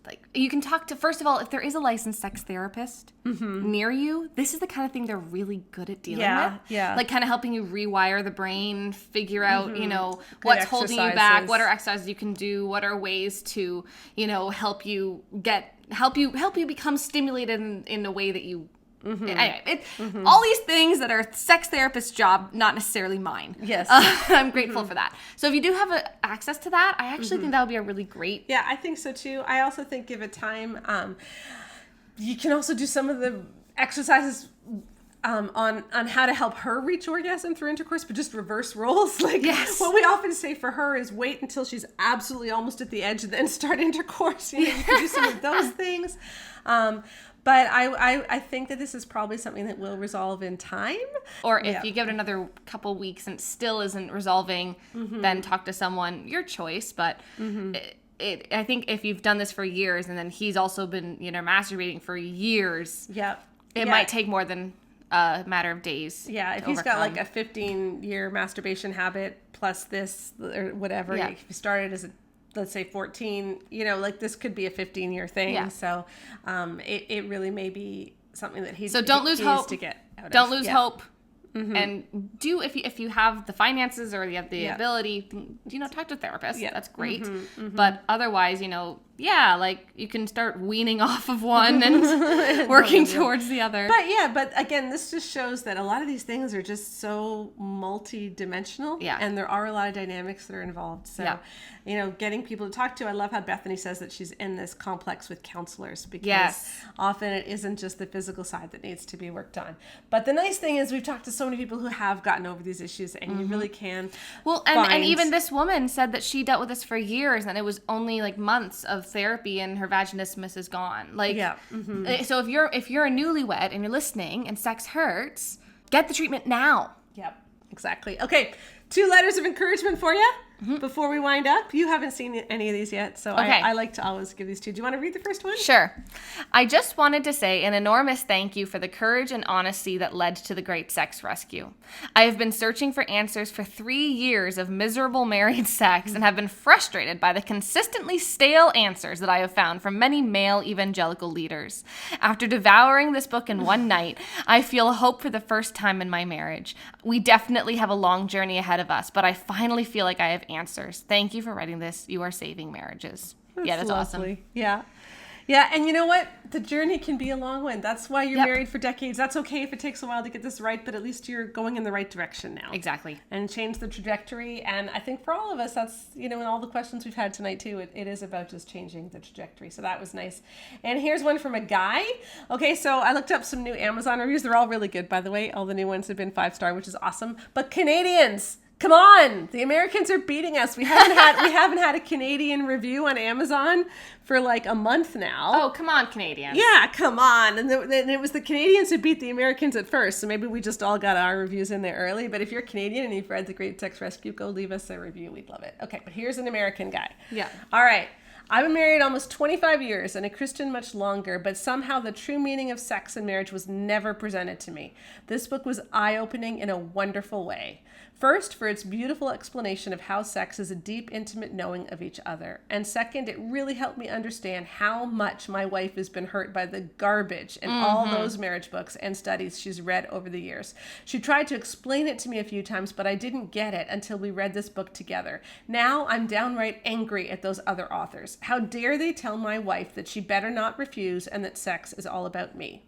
like you can talk to, first of all, if there is a licensed sex therapist near you, this is the kind of thing they're really good at dealing with. Yeah. Like kind of helping you rewire the brain, figure out, you know, what's holding you back, what are exercises you can do, what are ways to, you know, help you become stimulated in a way that you Anyway, all these things that are sex therapist's job, not necessarily mine. Yes. I'm grateful for that. So if you do have access to that, I actually think that would be a really great... Yeah, I think so too. I also think give it time. You can also do some of the exercises on how to help her reach orgasm through intercourse, but just reverse roles. Like Yes. what we often say for her is wait until she's absolutely almost at the edge and then start intercourse. You can do some of those things. But I think that this is probably something that will resolve in time. Or if you give it another couple weeks and it still isn't resolving, then talk to someone, your choice. But I think if you've done this for years and then he's also been, masturbating for years, it might take more than a matter of days. Yeah, if he's got like a 15-year masturbation habit plus this or whatever, if he started as let's say 14, like this could be a 15-year thing. Yeah. So it really may be something that he's don't lose hope to get out of. Don't lose hope. And if you have the finances or you have the ability, talk to a therapist. That's great. But otherwise, like you can start weaning off of one and working towards the other. But again, this just shows that a lot of these things are just so multi-dimensional. Yeah. And there are a lot of dynamics that are involved. So, getting people to talk to. I love how Bethany says that she's in this complex with counselors because often it isn't just the physical side that needs to be worked on. But the nice thing is we've talked to so many people who have gotten over these issues, and you really can. Well, and even this woman said that she dealt with this for years, and it was only like months of therapy, and her vaginismus is gone. Like, so if you're a newlywed and you're listening, and sex hurts, get the treatment now. Yep, exactly. Okay, 2 letters of encouragement for you. Before we wind up, you haven't seen any of these yet, so I like to always give these 2. Do you want to read the first one? Sure. I just wanted to say an enormous thank you for the courage and honesty that led to the great sex rescue. I have been searching for answers for 3 years of miserable married sex and have been frustrated by the consistently stale answers that I have found from many male evangelical leaders. After devouring this book in one night, I feel hope for the first time in my marriage. We definitely have a long journey ahead of us, but I finally feel like I have answers. Thank you for writing this. You are saving marriages. That's lovely. Awesome. Yeah, and you know what? The journey can be a long one. That's why you're married for decades. That's okay if it takes a while to get this right, but at least you're going in the right direction now. Exactly. And change the trajectory. And I think for all of us, that's, in all the questions we've had tonight too, it is about just changing the trajectory. So that was nice. And here's one from a guy. Okay, so I looked up some new Amazon reviews. They're all really good, by the way. All the new ones have been 5-star, which is awesome. But Canadians, come on! The Americans are beating us. We haven't had a Canadian review on Amazon for like a month now. Oh, come on, Canadians! Yeah, come on! And it was the Canadians who beat the Americans at first. So maybe we just all got our reviews in there early. But if you're Canadian and you've read The Great Sex Rescue, go leave us a review. We'd love it. Okay, but here's an American guy. Yeah. All right. I've been married almost 25 years and a Christian much longer, but somehow the true meaning of sex and marriage was never presented to me. This book was eye-opening in a wonderful way. First, for its beautiful explanation of how sex is a deep, intimate knowing of each other. And second, it really helped me understand how much my wife has been hurt by the garbage in all those marriage books and studies she's read over the years. She tried to explain it to me a few times, but I didn't get it until we read this book together. Now I'm downright angry at those other authors. How dare they tell my wife that she better not refuse and that sex is all about me?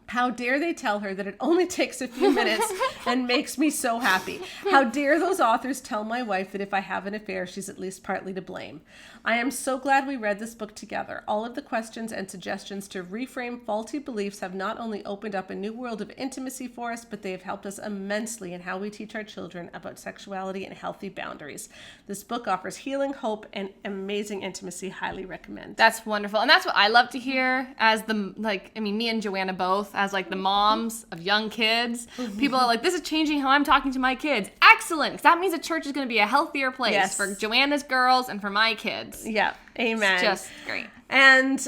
How dare they tell her that it only takes a few minutes and makes me so happy? How dare those authors tell my wife that if I have an affair, she's at least partly to blame? I am so glad we read this book together. All of the questions and suggestions to reframe faulty beliefs have not only opened up a new world of intimacy for us, but they have helped us immensely in how we teach our children about sexuality and healthy boundaries. This book offers healing, hope, and amazing intimacy. Highly recommend. That's wonderful. And that's what I love to hear as me and Joanna both, as like the moms of young kids. People are like, this is changing how I'm talking to my kids. Excellent. 'Cause that means the church is going to be a healthier place for Joanna's girls and for my kids. Yeah. Amen. It's just great. And,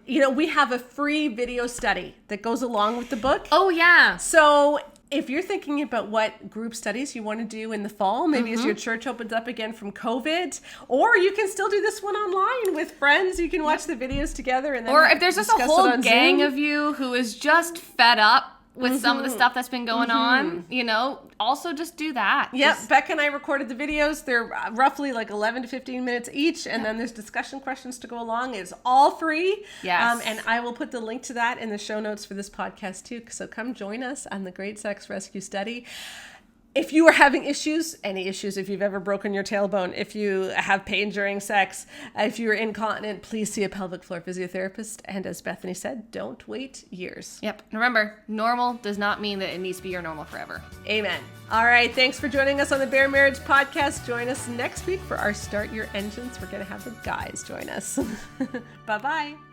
we have a free video study that goes along with the book. Oh, yeah. So if you're thinking about what group studies you want to do in the fall, maybe as your church opens up again from COVID, or you can still do this one online with friends. You can watch the videos together. And then or if there's just a whole gang of you who is just fed up with some of the stuff that's been going on, also just do that. Yep. Becca and I recorded the videos. They're roughly like 11 to 15 minutes each. And then there's discussion questions to go along. It's all free. Yes. And I will put the link to that in the show notes for this podcast too. So come join us on the Great Sex Rescue Study. If you are having issues, any issues, if you've ever broken your tailbone, if you have pain during sex, if you're incontinent, please see a pelvic floor physiotherapist. And as Bethany said, don't wait years. Yep. And remember, normal does not mean that it needs to be your normal forever. Amen. All right. Thanks for joining us on the Bare Marriage Podcast. Join us next week for our Start Your Engines. We're going to have the guys join us. Bye-bye.